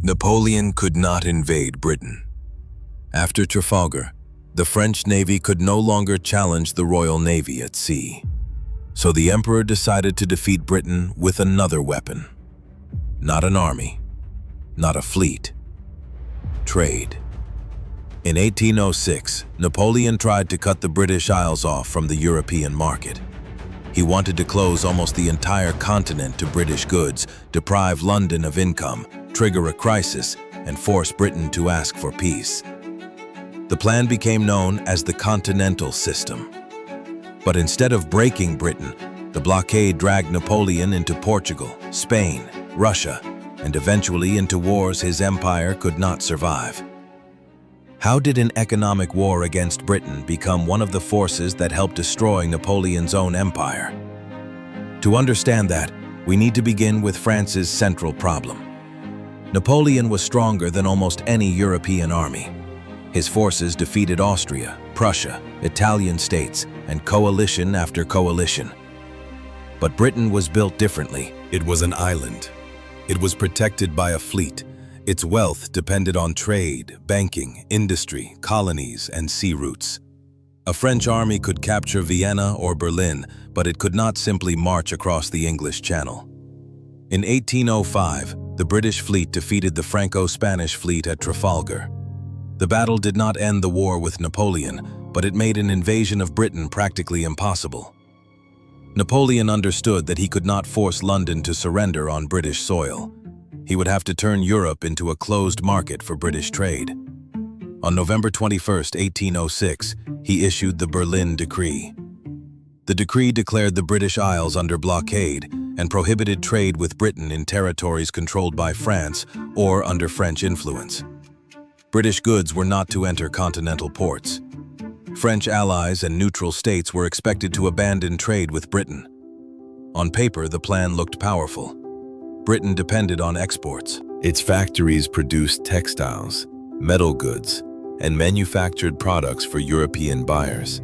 Napoleon could not invade Britain. After Trafalgar, the French Navy could no longer challenge the Royal Navy at sea. So the Emperor decided to defeat Britain with another weapon. Not an army, not a fleet. Trade. In 1806, Napoleon tried to cut the British Isles off from the European market. He wanted to close almost the entire continent to British goods, deprive London of income, trigger a crisis, and force Britain to ask for peace. The plan became known as the Continental System. But instead of breaking Britain, the blockade dragged Napoleon into Portugal, Spain, Russia, and eventually into wars his empire could not survive. How did an economic war against Britain become one of the forces that helped destroy Napoleon's own empire? To understand that, we need to begin with France's central problem. Napoleon was stronger than almost any European army. His forces defeated Austria, Prussia, Italian states, and coalition after coalition. But Britain was built differently. It was an island. It was protected by a fleet. Its wealth depended on trade, banking, industry, colonies, and sea routes. A French army could capture Vienna or Berlin, but it could not simply march across the English Channel. In 1805, the British fleet defeated the Franco-Spanish fleet at Trafalgar. The battle did not end the war with Napoleon, but it made an invasion of Britain practically impossible. Napoleon understood that he could not force London to surrender on British soil. He would have to turn Europe into a closed market for British trade. On November 21, 1806, he issued the Berlin Decree. The decree declared the British Isles under blockade and prohibited trade with Britain in territories controlled by France or under French influence. British goods were not to enter continental ports. French allies and neutral states were expected to abandon trade with Britain. On paper, the plan looked powerful. Britain depended on exports. Its factories produced textiles, metal goods, and manufactured products for European buyers.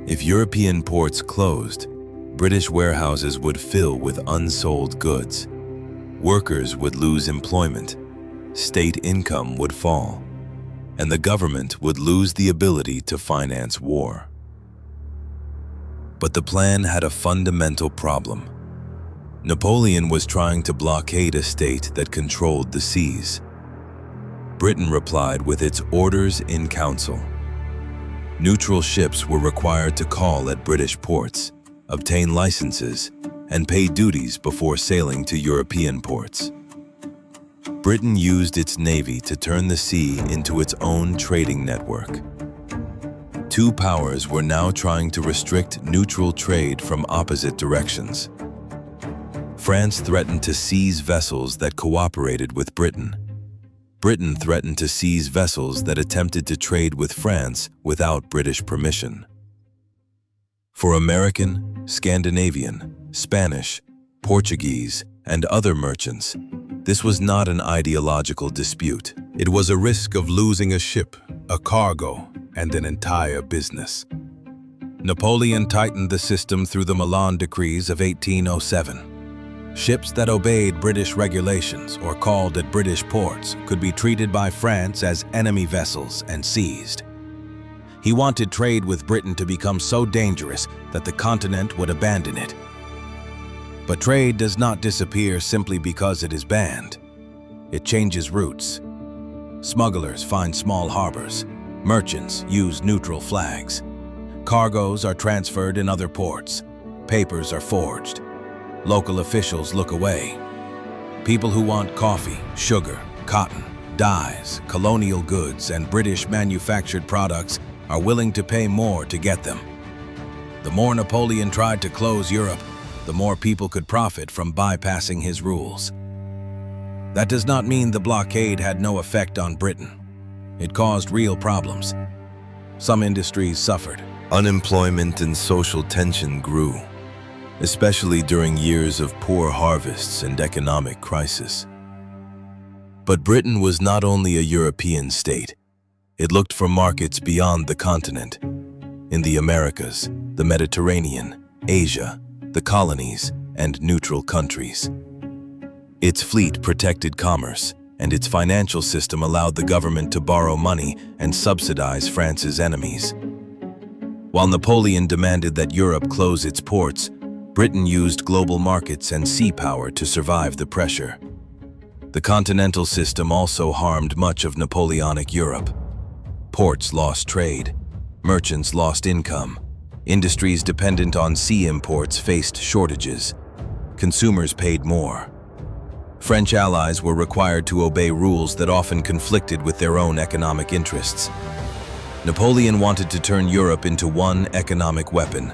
If European ports closed, British warehouses would fill with unsold goods. Workers would lose employment, state income would fall, and the government would lose the ability to finance war. But the plan had a fundamental problem. Napoleon was trying to blockade a state that controlled the seas. Britain replied with its orders in council. Neutral ships were required to call at British ports, obtain licenses, and pay duties before sailing to European ports. Britain used its navy to turn the sea into its own trading network. Two powers were now trying to restrict neutral trade from opposite directions. France threatened to seize vessels that cooperated with Britain. Britain threatened to seize vessels that attempted to trade with France without British permission. For American, Scandinavian, Spanish, Portuguese, and other merchants, this was not an ideological dispute. It was a risk of losing a ship, a cargo, and an entire business. Napoleon tightened the system through the Milan Decrees of 1807. Ships that obeyed British regulations or called at British ports could be treated by France as enemy vessels and seized. He wanted trade with Britain to become so dangerous that the continent would abandon it. But trade does not disappear simply because it is banned. It changes routes. Smugglers find small harbors. Merchants use neutral flags. Cargoes are transferred in other ports. Papers are forged. Local officials look away. People who want coffee, sugar, cotton, dyes, colonial goods, and British manufactured products are willing to pay more to get them. The more Napoleon tried to close Europe, the more people could profit from bypassing his rules. That does not mean the blockade had no effect on Britain. It caused real problems. Some industries suffered. Unemployment and social tension grew, especially during years of poor harvests and economic crisis. But Britain was not only a European state. It looked for markets beyond the continent, in the Americas, the Mediterranean, Asia, the colonies, and neutral countries. Its fleet protected commerce, and its financial system allowed the government to borrow money and subsidize France's enemies. While Napoleon demanded that Europe close its ports, Britain used global markets and sea power to survive the pressure. The Continental System also harmed much of Napoleonic Europe. Ports lost trade, merchants lost income, industries dependent on sea imports faced shortages, consumers paid more. French allies were required to obey rules that often conflicted with their own economic interests. Napoleon wanted to turn Europe into one economic weapon,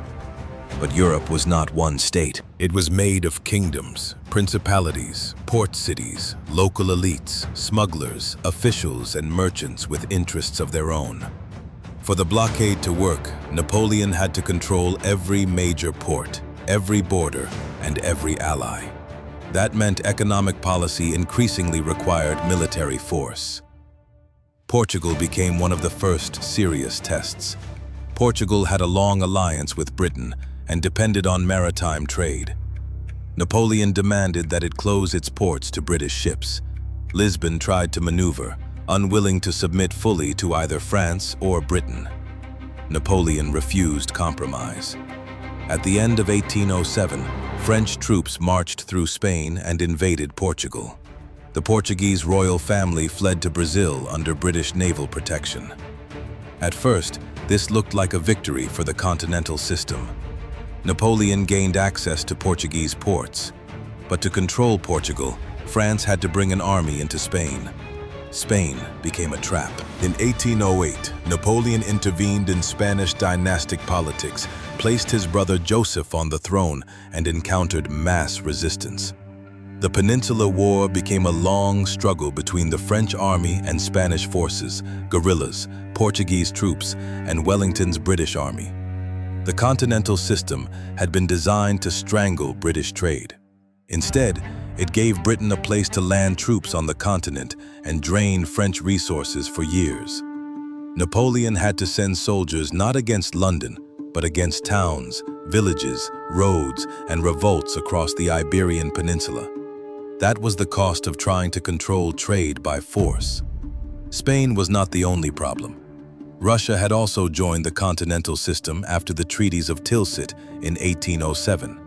but Europe was not one state. It was made of kingdoms, principalities, port cities, local elites, smugglers, officials, and merchants with interests of their own. For the blockade to work, Napoleon had to control every major port, every border, and every ally. That meant economic policy increasingly required military force. Portugal became one of the first serious tests. Portugal had a long alliance with Britain and depended on maritime trade. Napoleon demanded that it close its ports to British ships. Lisbon tried to maneuver, unwilling to submit fully to either France or Britain. Napoleon refused compromise. At the end of 1807, French troops marched through Spain and invaded Portugal. The Portuguese royal family fled to Brazil under British naval protection. At first, this looked like a victory for the Continental System. Napoleon gained access to Portuguese ports. But to control Portugal, France had to bring an army into Spain. Spain became a trap. In 1808, Napoleon intervened in Spanish dynastic politics, placed his brother Joseph on the throne, and encountered mass resistance. The Peninsular War became a long struggle between the French army and Spanish forces, guerrillas, Portuguese troops, and Wellington's British army. The Continental System had been designed to strangle British trade. Instead, it gave Britain a place to land troops on the continent and drain French resources for years. Napoleon had to send soldiers not against London, but against towns, villages, roads, and revolts across the Iberian Peninsula. That was the cost of trying to control trade by force. Spain was not the only problem. Russia had also joined the Continental System after the treaties of Tilsit in 1807.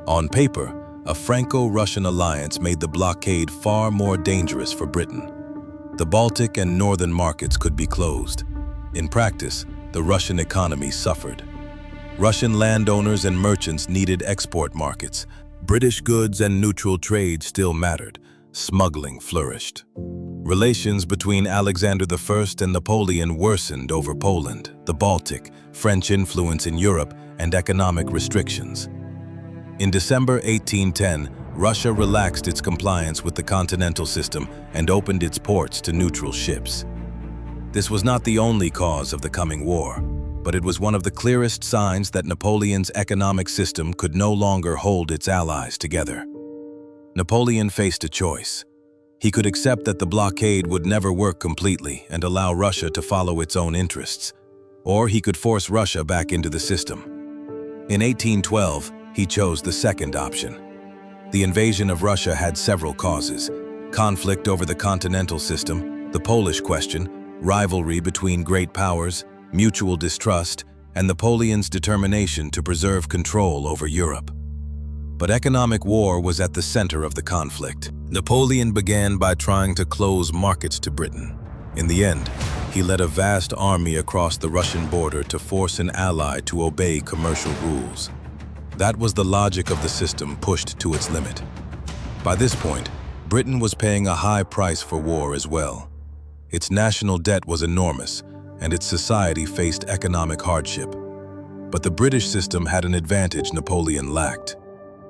On paper, a Franco-Russian alliance made the blockade far more dangerous for Britain. The Baltic and northern markets could be closed. In practice, the Russian economy suffered. Russian landowners and merchants needed export markets. British goods and neutral trade still mattered. Smuggling flourished. Relations between Alexander I and Napoleon worsened over Poland, the Baltic, French influence in Europe, and economic restrictions. In December 1810, Russia relaxed its compliance with the Continental System and opened its ports to neutral ships. This was not the only cause of the coming war, but it was one of the clearest signs that Napoleon's economic system could no longer hold its allies together. Napoleon faced a choice. He could accept that the blockade would never work completely and allow Russia to follow its own interests, or he could force Russia back into the system. In 1812, he chose the second option. The invasion of Russia had several causes: conflict over the Continental System, the Polish question, rivalry between great powers, mutual distrust, and Napoleon's determination to preserve control over Europe. But economic war was at the center of the conflict. Napoleon began by trying to close markets to Britain. In the end, he led a vast army across the Russian border to force an ally to obey commercial rules. That was the logic of the system pushed to its limit. By this point, Britain was paying a high price for war as well. Its national debt was enormous, and its society faced economic hardship. But the British system had an advantage Napoleon lacked.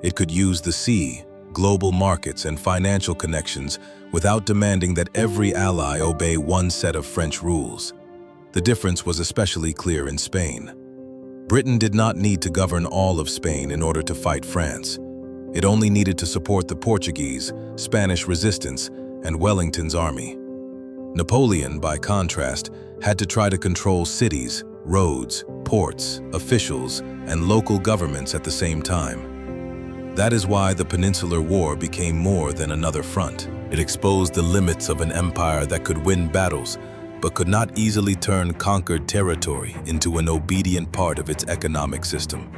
It could use the sea, global markets, and financial connections without demanding that every ally obey one set of French rules. The difference was especially clear in Spain. Britain did not need to govern all of Spain in order to fight France. It only needed to support the Portuguese, Spanish resistance, and Wellington's army. Napoleon, by contrast, had to try to control cities, roads, ports, officials, and local governments at the same time. That is why the Peninsular War became more than another front. It exposed the limits of an empire that could win battles, but could not easily turn conquered territory into an obedient part of its economic system.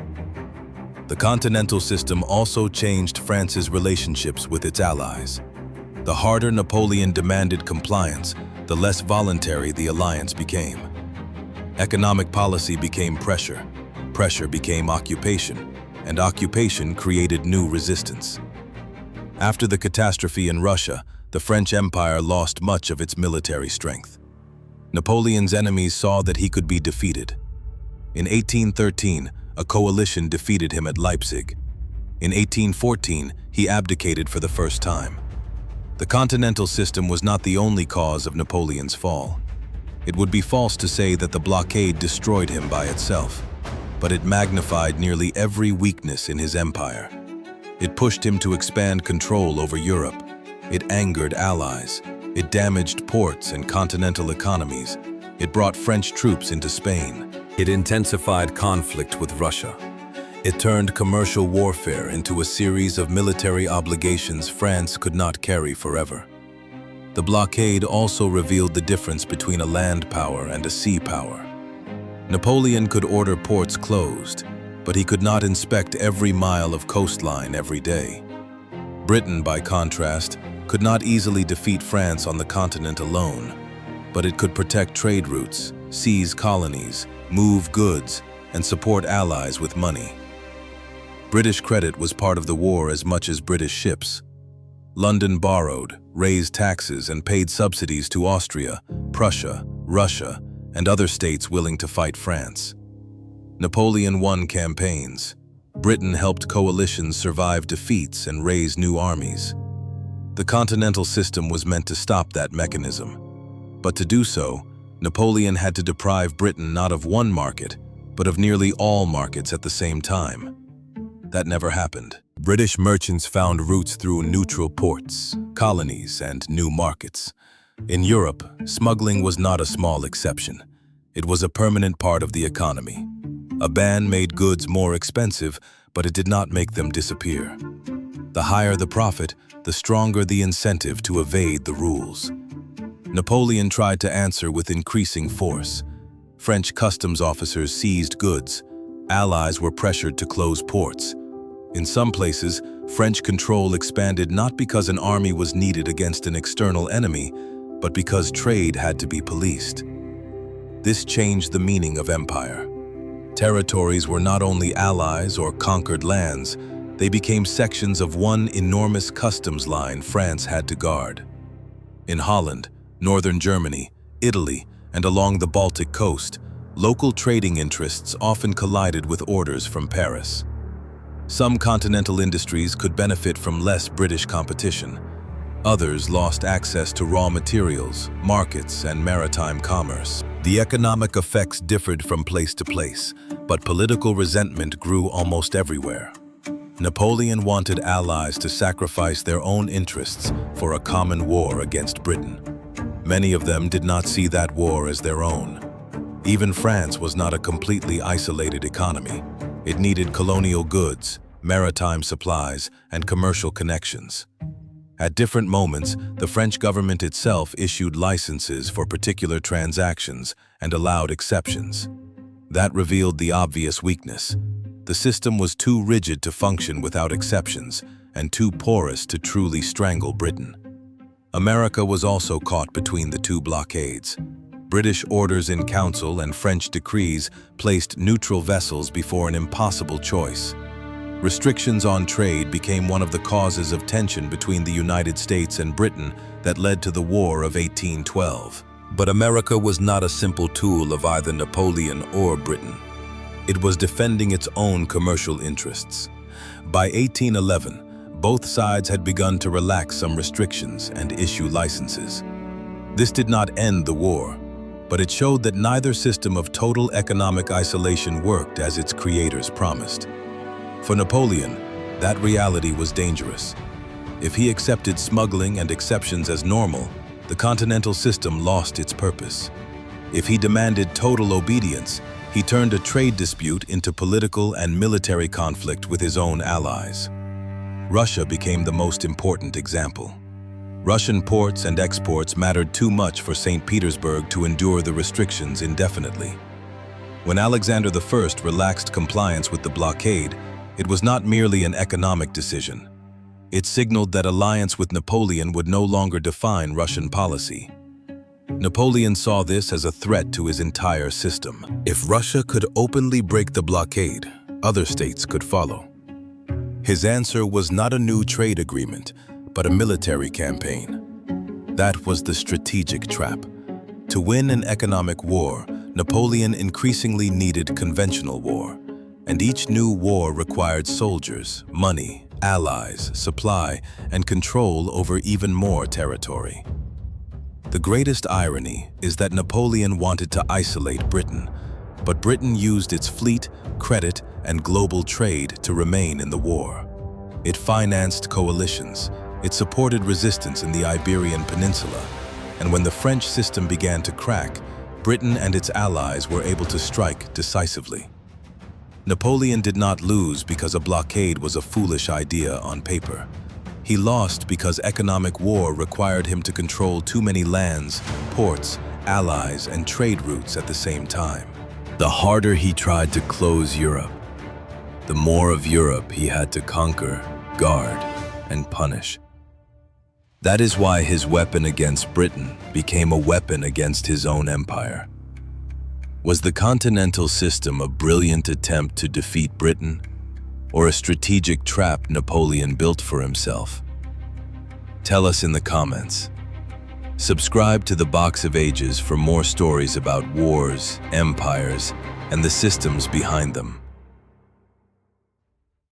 The Continental System also changed France's relationships with its allies. The harder Napoleon demanded compliance, the less voluntary the alliance became. Economic policy became pressure, pressure became occupation, and occupation created new resistance. After the catastrophe in Russia, the French Empire lost much of its military strength. Napoleon's enemies saw that he could be defeated. In 1813, a coalition defeated him at Leipzig. In 1814, he abdicated for the first time. The Continental System was not the only cause of Napoleon's fall. It would be false to say that the blockade destroyed him by itself, but it magnified nearly every weakness in his empire. It pushed him to expand control over Europe. It angered allies. It damaged ports and continental economies. It brought French troops into Spain. It intensified conflict with Russia. It turned commercial warfare into a series of military obligations France could not carry forever. The blockade also revealed the difference between a land power and a sea power. Napoleon could order ports closed, but he could not inspect every mile of coastline every day. Britain, by contrast, could not easily defeat France on the continent alone, but it could protect trade routes, seize colonies, move goods, and support allies with money. British credit was part of the war as much as British ships. London borrowed, raised taxes, and paid subsidies to Austria, Prussia, Russia, and other states willing to fight France. Napoleon won campaigns. Britain helped coalitions survive defeats and raise new armies. The Continental System was meant to stop that mechanism. But to do so, Napoleon had to deprive Britain not of one market, but of nearly all markets at the same time. That never happened. British merchants found routes through neutral ports, colonies, and new markets. In Europe, smuggling was not a small exception. It was a permanent part of the economy. A ban made goods more expensive, but it did not make them disappear. The higher the profit, the stronger the incentive to evade the rules. Napoleon tried to answer with increasing force. French customs officers seized goods. Allies were pressured to close ports. In some places, French control expanded not because an army was needed against an external enemy, but because trade had to be policed. This changed the meaning of empire. Territories were not only allies or conquered lands, they became sections of one enormous customs line France had to guard. In Holland, northern Germany, Italy, and along the Baltic coast, local trading interests often collided with orders from Paris. Some continental industries could benefit from less British competition. Others lost access to raw materials, markets, and maritime commerce. The economic effects differed from place to place, but political resentment grew almost everywhere. Napoleon wanted allies to sacrifice their own interests for a common war against Britain. Many of them did not see that war as their own. Even France was not a completely isolated economy. It needed colonial goods, maritime supplies, and commercial connections. At different moments, the French government itself issued licenses for particular transactions and allowed exceptions. That revealed the obvious weakness. The system was too rigid to function without exceptions and too porous to truly strangle Britain. America was also caught between the two blockades. British orders in council and French decrees placed neutral vessels before an impossible choice. Restrictions on trade became one of the causes of tension between the United States and Britain that led to the War of 1812. But America was not a simple tool of either Napoleon or Britain. It was defending its own commercial interests. By 1811, both sides had begun to relax some restrictions and issue licenses. This did not end the war, but it showed that neither system of total economic isolation worked as its creators promised. For Napoleon, that reality was dangerous. If he accepted smuggling and exceptions as normal, the Continental System lost its purpose. If he demanded total obedience, he turned a trade dispute into political and military conflict with his own allies. Russia became the most important example. Russian ports and exports mattered too much for St. Petersburg to endure the restrictions indefinitely. When Alexander I relaxed compliance with the blockade, it was not merely an economic decision. It signaled that alliance with Napoleon would no longer define Russian policy. Napoleon saw this as a threat to his entire system. If Russia could openly break the blockade, other states could follow. His answer was not a new trade agreement, but a military campaign. That was the strategic trap. To win an economic war, Napoleon increasingly needed conventional war, and each new war required soldiers, money, allies, supply, and control over even more territory. The greatest irony is that Napoleon wanted to isolate Britain, but Britain used its fleet, credit, and global trade to remain in the war. It financed coalitions, it supported resistance in the Iberian Peninsula, and when the French system began to crack, Britain and its allies were able to strike decisively. Napoleon did not lose because a blockade was a foolish idea on paper. He lost because economic war required him to control too many lands, ports, allies, and trade routes at the same time. The harder he tried to close Europe, the more of Europe he had to conquer, guard, and punish. That is why his weapon against Britain became a weapon against his own empire. Was the Continental System a brilliant attempt to defeat Britain, or a strategic trap Napoleon built for himself? Tell us in the comments. Subscribe to the Box of Ages for more stories about wars, empires, and the systems behind them.